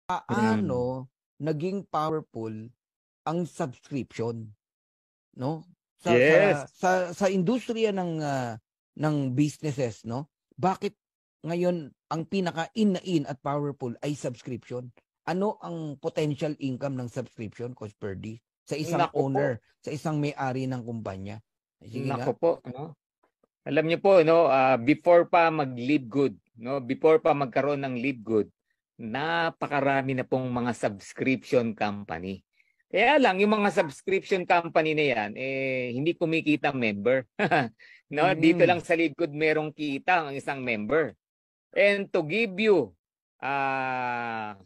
Mm. paano naging powerful ang subscription, no? Sa Yes. industriya ng businesses, no? Bakit ngayon ang pinaka-in na in at powerful ay subscription? Ano ang potential income ng subscription, Coach Perdy, sa isang Naku po. owner, sa isang may-ari ng kumpanya? Sige Naku nga. po, no? Alam niyo po, no, before pa mag-Live Good, no, before pa magkaroon ng Live Good, napakarami na pong mga subscription company. Kaya lang yung mga subscription company na yan hindi kumikita ang member. No, dito lang Mm. sa Live Good merong kita ang isang member. And to give you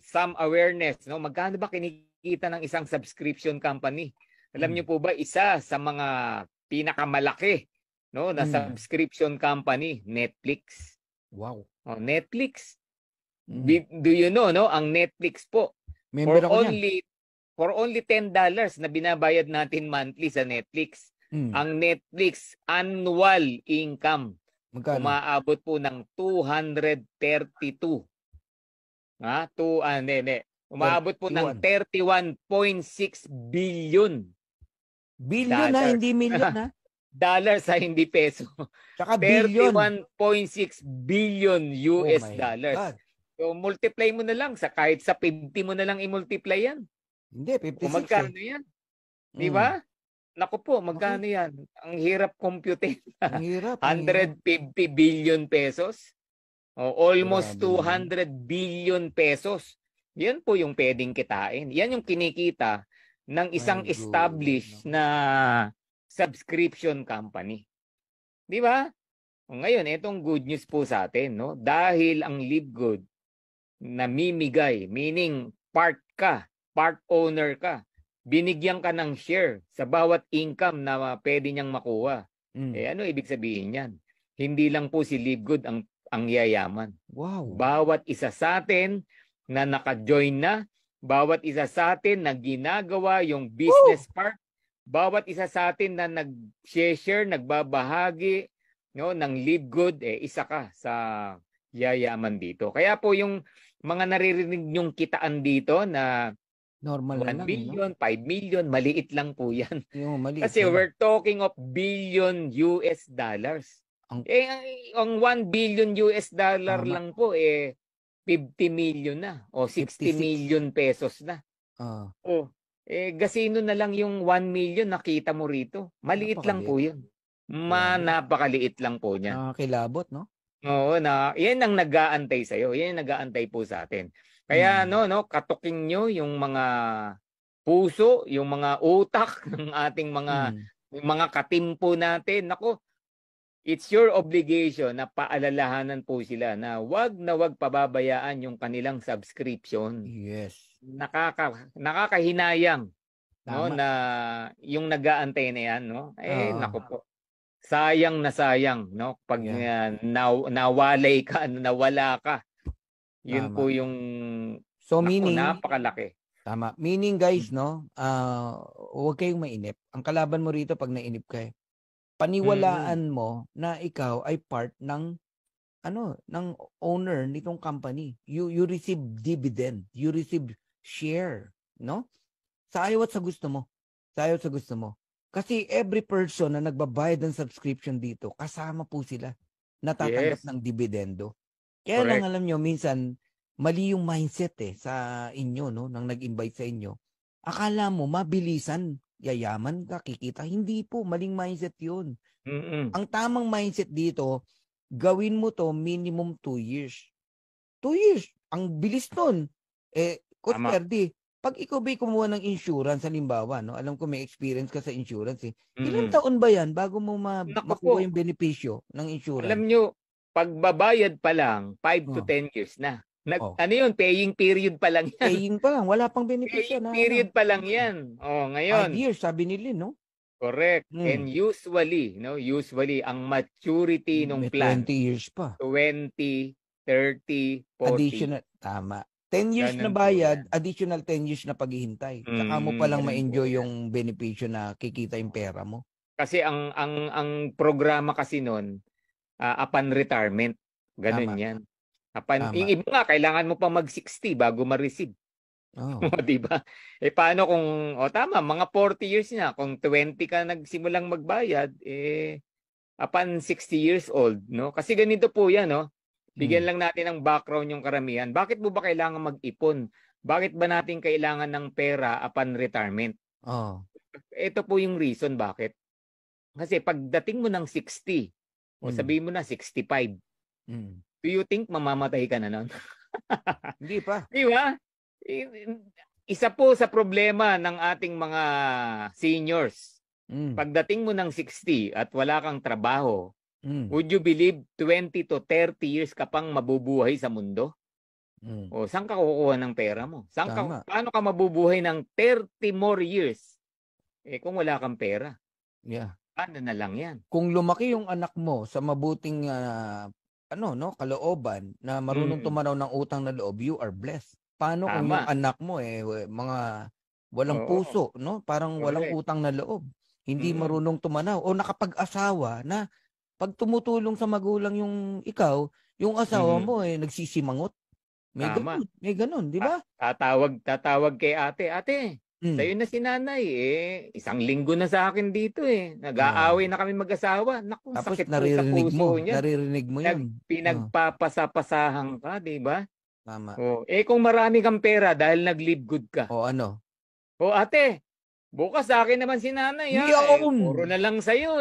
some awareness, no, magkano ba kinikita ng isang subscription company? Alam niyo Mm. po ba, isa sa mga pinakamalaki, no, na Mm. subscription company, Netflix. Wow. Oh, Netflix. Mm. Do you know, no, ang Netflix po Member ako niyan. for only $10 na binabayad natin monthly sa Netflix. Mm. Ang Netflix annual income Magkano? umaabot po ng 232. Hindi. Umaabot po ng 31.6 billion. Billion na, hindi million na. Dollars sa hindi peso. Tsaka billion. 31.6 billion US dollars. God. So multiply mo na lang kahit sa 50 mo na lang i-multiply yan. Hindi, 56 Kung magkano yan? Di ba? Naku po, magkano yan? Ang hirap compute. Ang hirap. 150 billion pesos. Almost Grabe 200 billion pesos. Yan po yung pwedeng kitain. Yan yung kinikita ng isang established na subscription company. Di ba? Ngayon, itong good news po sa atin, no? Dahil ang Live Good namimigay, meaning part owner ka, binigyan ka ng share sa bawat income na pwede niyang makuha. Ano ibig sabihin yan? Hindi lang po si Live Good ang yayaman. Wow. Bawat isa sa atin na naka-join na, bawat isa sa atin na ginagawa yung business part, bawat isa sa atin na nag-share, nagbabahagi, no, ng Live Good, isa ka sa yayaman dito. Kaya po yung mga naririnig yung kitaan dito na normal 1 million, 5 million, maliit lang po yan. Kasi we're talking of billion US dollars. Ang 1 billion US dollar lang po 50 million na o 60 million pesos na. Gasino na lang yung 1 million nakita mo rito. Maliit lang po yun. Napakaliit lang po niya. Nakakilabot, no? Oo, yan ang nag-aantay sa'yo. Yan ang nag-aantay po sa atin. Kaya katukin nyo yung mga puso, yung mga utak ng ating mga katimpo natin. Nako, it's your obligation na paalalahanan po sila na wag pababayaan yung kanilang subscription. Yes. Nakakahinayang, no, na yung nag-aantay na yan, no? Nako po. Sayang na sayang, no? Pag nawalay ka, nawala ka. Yun po yung meaning napakalaki. Tama. Meaning guys, no? Huwag kayong mainip. Ang kalaban mo rito pag nainip ka, paniwalaan mo na ikaw ay part ng ng owner nitong company. You receive dividend, you receive share, no? Sa ayaw at sa gusto mo. Kasi every person na nagbabayad ng subscription dito, kasama po sila natatanggap ng dividendo. Kaya lang alam nyo, minsan mali yung mindset sa inyo, no, nang nag-invite sa inyo. Akala mo mabilisan, yayaman ka, kikita. Hindi po, maling mindset yun. Ang tamang mindset dito, gawin mo to minimum 2 years. 2 years. Ang bilis nun. Coach Perdy, pag ikaw ba'y kumuha ng insurance, halimbawa, no? Alam ko may experience ka sa insurance. Ilang taon ba yan bago mo makuha yung benepisyo ng insurance? Alam nyo, pagbabayad pa lang, 5 to 10 years na. Ano yun? Paying period pa lang yan. Paying pa lang. Wala pang benepisyo. Paying period pa lang yan. Ngayon. 5 years, sabi nila, no? Correct. And usually, ang maturity ng plan. 20 years pa. 20, 30, 40. Additional. Tama. 10 years na bayad, additional 10 years na paghihintay. Saka mo palang ma-enjoy yung benepisyo na kikita yung pera mo. Kasi ang programa kasi noon, upon retirement. Ganun yan. Yung iba nga, kailangan mo pa mag-60 bago ma-receive. Oh. O, di ba? Eh paano kung tama, mga 40 years na, kung 20 ka nagsimulang magbayad, upon 60 years old, no? Kasi ganito po 'yan, no? Bigyan lang natin ng background yung karamihan. Bakit mo ba kailangan mag-ipon? Bakit ba natin kailangan ng pera upon retirement? Oh. Ito po yung reason bakit. Kasi pagdating mo ng 60, o sabihin mo na 65, do you think mamamatay ka na nun? Hindi pa. Di ba? Isa po sa problema ng ating mga seniors. Pagdating mo ng 60 at wala kang trabaho, would you believe 20 to 30 years ka pang mabubuhay sa mundo? O saan ka kukuha ng pera mo? Paano ka mabubuhay ng 30 more years? Kung wala kang pera. Yeah. Paano na lang yan? Kung lumaki yung anak mo sa mabuting kalooban na marunong tumanaw ng utang na loob, you are blessed. Paano kung yung anak mo mga walang puso, no? Parang walang utang na loob. Hindi marunong tumanaw o nakapag-asawa na pag tumutulong sa magulang yung asawa mo nagsisimangot. May ganun, di ba? Tatawag kay ate. Sa'yo na si nanay, isang linggo na sa akin dito Nag-aaway na kami mag-asawa. Naku, tapos sakit po sa puso niya. Naririnig mo yun. Pinagpapasapasahan ka, di ba? Tama. Kung marami kang pera dahil nag-live good ka. Ano? Ate, bukas sa akin naman si nanay. Puro na lang sa'yo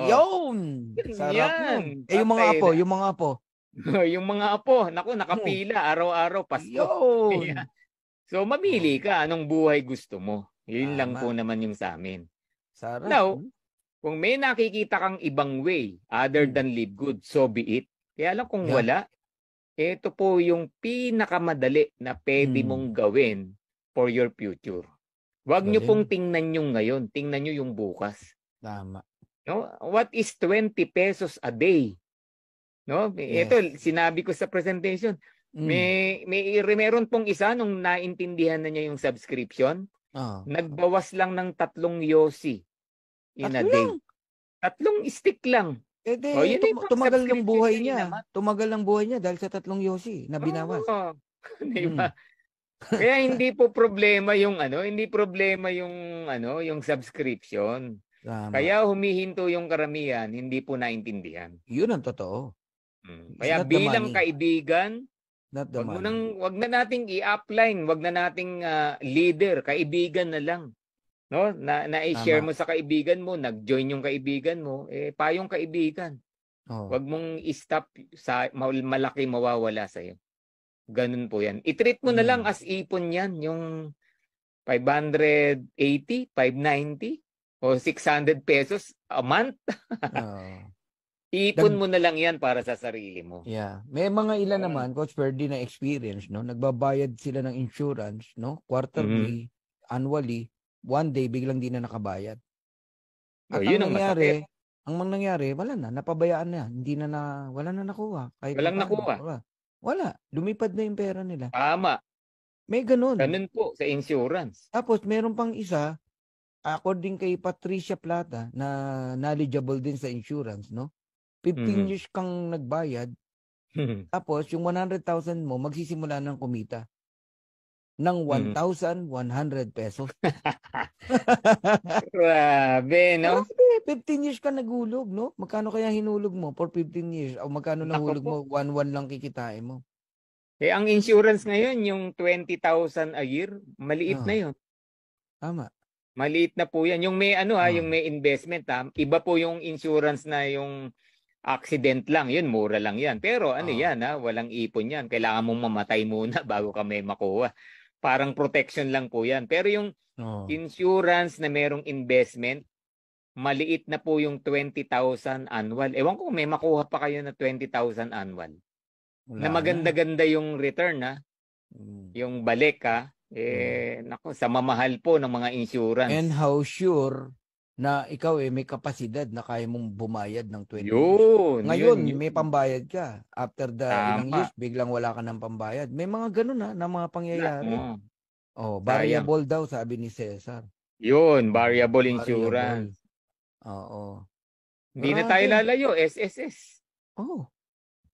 Yun! Sarap nun. Yung mga apo. Yung mga apo, naku, nakapila araw-araw, Pasko. Yun! So, mamili ka anong buhay gusto mo. Yun lang po naman yung sa amin. Sarap. Now, kung may nakikita kang ibang way other than live good, so be it. Kaya lang kung wala, ito po yung pinakamadali na pwede mong gawin for your future. Huwag nyo pong tingnan yung ngayon. Tingnan nyo yung bukas. Tama. No? What is 20 pesos a day? No? Ito, sinabi ko sa presentation. Meron pong isa nung naintindihan na niya yung subscription. Nagbawas lang ng 3 yosi in a day. 3 stick lang. Tumagal ng buhay niya. Tumagal ng buhay niya dahil sa 3 yosi na binawas. Diba? Kaya hindi po problema yung yung subscription. Kaya humihinto yung karamihan, hindi po naintindihan. Yun ang totoo. Kaya bilang kaibigan, wag na nating i-upline, wag na nating leader, kaibigan na lang. No? Na-i-share mo sa kaibigan mo, nag-join yung kaibigan mo, payong kaibigan. Wag mong i-stop sa malaki mawawala sa iyo. Ganun po 'yan. I-treat mo na lang as ipon 'yan, yung 580, 590 o 600 pesos a month. Ipon mo na lang yan para sa sarili mo. Yeah. May mga ilan naman, Coach Ferdy, na experience, no? Nagbabayad sila ng insurance, no? Quarterly, annually, one day, biglang di na nakabayad. At yun ang masakit. Ang nangyari, wala na, napabayaan na. Wala na nakuha. Walang nakuha. Wala. Lumipad na yung pera nila. Tama. May ganun. Ganun po sa insurance. Tapos, meron pang isa, according kay Patricia Plata, na knowledgeable din sa insurance, no? 15 years kang nagbayad, tapos yung 100,000 mo, magsisimula ng kumita ng 1,100 pesos. Grabe, no? 15 years ka naghulog, no? Magkano kaya hinulog mo for 15 years? O magkano nahulog mo? 1,100 lang kikitain mo. Ang insurance ngayon, yung 20,000 a year, maliit na yun. Tama. Maliit na po yan. Yung may yung may investment, iba po yung insurance na yung accident lang, yun, mura lang yan. Pero yan, walang ipon yan. Kailangan mong mamatay muna bago ka may makuha. Parang protection lang po yan. Pero yung insurance na merong investment, maliit na po yung 20,000 annual. Ewan ko kung may makuha pa kayo na 20,000 annual. Na maganda-ganda yung return, yung balik, naku, sa mamahal po ng mga insurance. And how sure na ikaw may kapasidad na kaya mong bumayad ng 20 years. Ngayon, may pambayad ka. After the ilang years, biglang wala ka ng pambayad. May mga ganun na mga pangyayari. Variable daw, sabi ni Cesar. Yun, variable insurance. Oo. Hindi na tayo lalayo, SSS. Oh.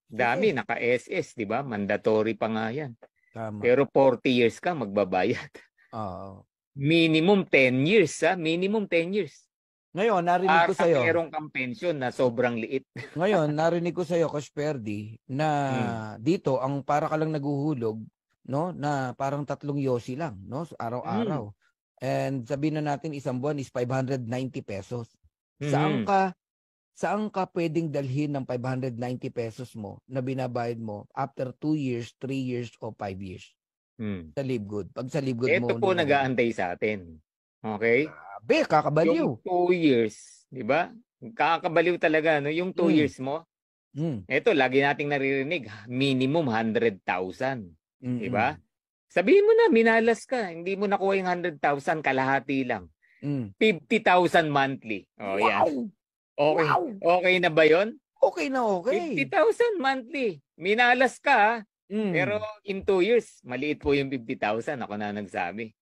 Dami, naka-SS, di ba? Mandatory pa nga yan. Tama. Pero 40 years ka magbabayad. Oo. Minimum 10 years, ha? Minimum 10 years. Ngayon, narinig ko Para sa'yo. meron kang pension na sobrang liit. Ngayon, narinig ko sa'yo, Coach Perdi, na dito, ang para ka lang naguhulog, no? Na parang 3 yosi lang, no? Araw-araw. And sabihin na natin, isang buwan is 590 pesos. Saan ka pwedeng dalhin ng 590 pesos mo na binabayad mo after 2 years, 3 years, o 5 years? Sa Livegood. Pag sa Livegood mo... Ito po nag-aantay sa atin. Okay? Grabe, kakabaliw. Yung 2 years, di ba? Kakabaliw talaga, no? Yung 2 years mo, ito, lagi nating naririnig, minimum 100,000. Di ba? Sabihin mo na, minalas ka. Hindi mo nakuha yung 100,000, kalahati lang. 50,000 monthly. Oh, wow. Yan. Okay. Wow. Okay na ba yon? Okay na okay. 50,000 monthly. Minalas ka, pero in 2 years, maliit po yung 50,000. Ako na nagsabi.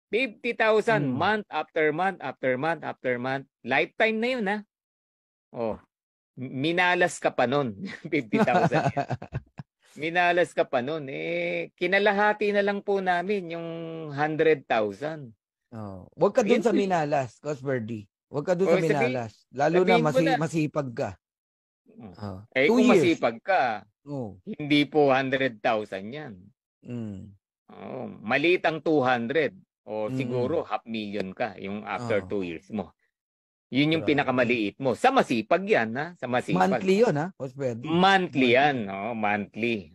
50,000 month after month after month after month. Lifetime na yun, ha? Oh. Minalas ka pa nun. 50,000. Minalas ka pa nun. Kinalahati na lang po namin yung 100,000. Oh. Huwag ka dun sa minalas, Coach Verdi. Huwag ka dun sa minalas. Lalo na masipag ka. Kung masipag ka, hindi po 100,000 yan. Maliit ang 200. O siguro 500,000 ka yung after 2 years mo. Yun yung pinakamaliit mo. Sa masipag yan, ha? Sa masipag. Monthly yun, ha? Monthly yan. Monthly.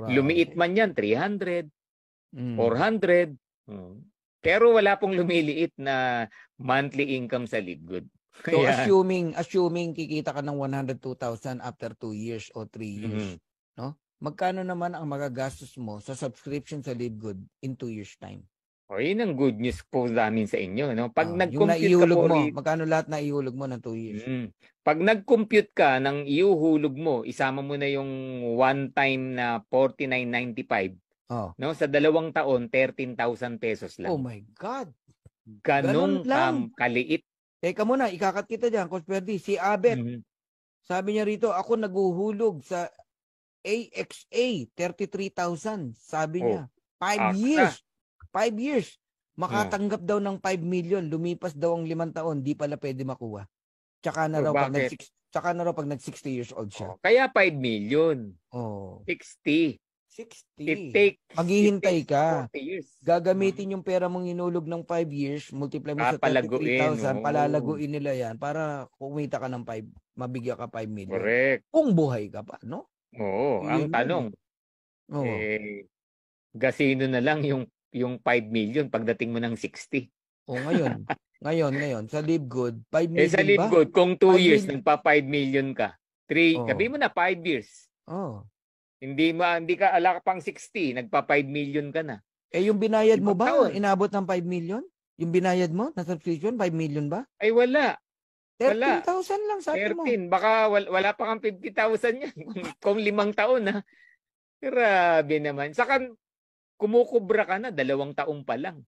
Lumiit man yan, 300, 400. Pero wala pong lumiliit na monthly income sa Livegood. So assuming kikita ka ng 102,000 after 2 years o 3 years, no? Magkano naman ang magagastos mo sa subscription sa Livegood in 2 years time? Yun ang good news po namin sa inyo, no? Pag nag-compute ka po, magkano lahat na ihulog mo ng 2 years? Pag nag-compute ka ng iuhulog mo, isama mo na yung one time na 49.95. No, sa 2 taon 13,000 pesos lang. Oh my God. Ganong kaliit. Teka muna, ikakat kita diyan, Coach Perdi. Si Abet. Sabi niya rito, ako naguhulog sa AXA 33,000. Sabi niya, 5 years. 5 years. Makatanggap daw ng 5 million. Lumipas daw ang 5 taon, di pala pwede makuha. Tsaka na raw pag nag 60 years old siya. Kaya 5 million. 60. Maghihintay ka. 40 years. Gagamitin yung pera mong inulog ng 5 years, multiply mo sa 33,000, palalaguin nila yan para kumita ka ng 5, mabigyan ka 5 million. Correct. Kung buhay ka pa, no? Oo. Ang tanong, gasino na lang yung 5 million pagdating mo ng 60. Ngayon, sa Livegood, 5 million sa Livegood, kung 2 years, nagpa-5 million ka. 3, sabihin mo na 5 years. Hindi ka ala pang 60, nagpa-5 million ka na. Yung binayad mo ba, inabot ng 5 million? Yung binayad mo na subscription, 5 million ba? Ay wala. 13,000 lang sabi 13. mo. Baka wala pa kang 50,000 yan. kung 5 taon, ha. Grabe naman. Saka kumukubra ka na, 2 taon pa lang.